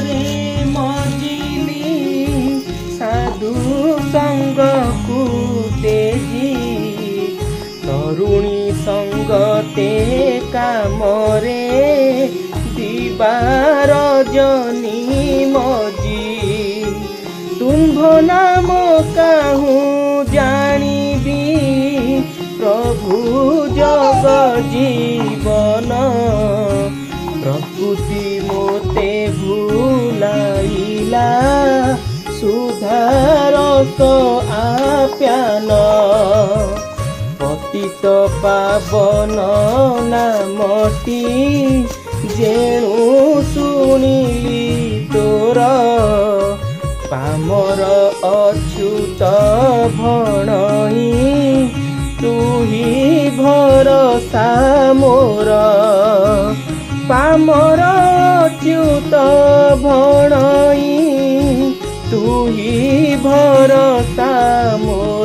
रे मजिली साधु संग को तेजी तरुणी संगते कामरे दिबार जनी मजी तुम्भ नाम काहू जानिबी प्रभु जग जीवन प्रकृति मोते भुलाइला सुधारस आप्यान पतित पावन नामटी जेणु शुणिली तोर पामर अच्युत भणई तू ही भरसा मोर पामर अच्युत भणई तू ही भरसा मोर।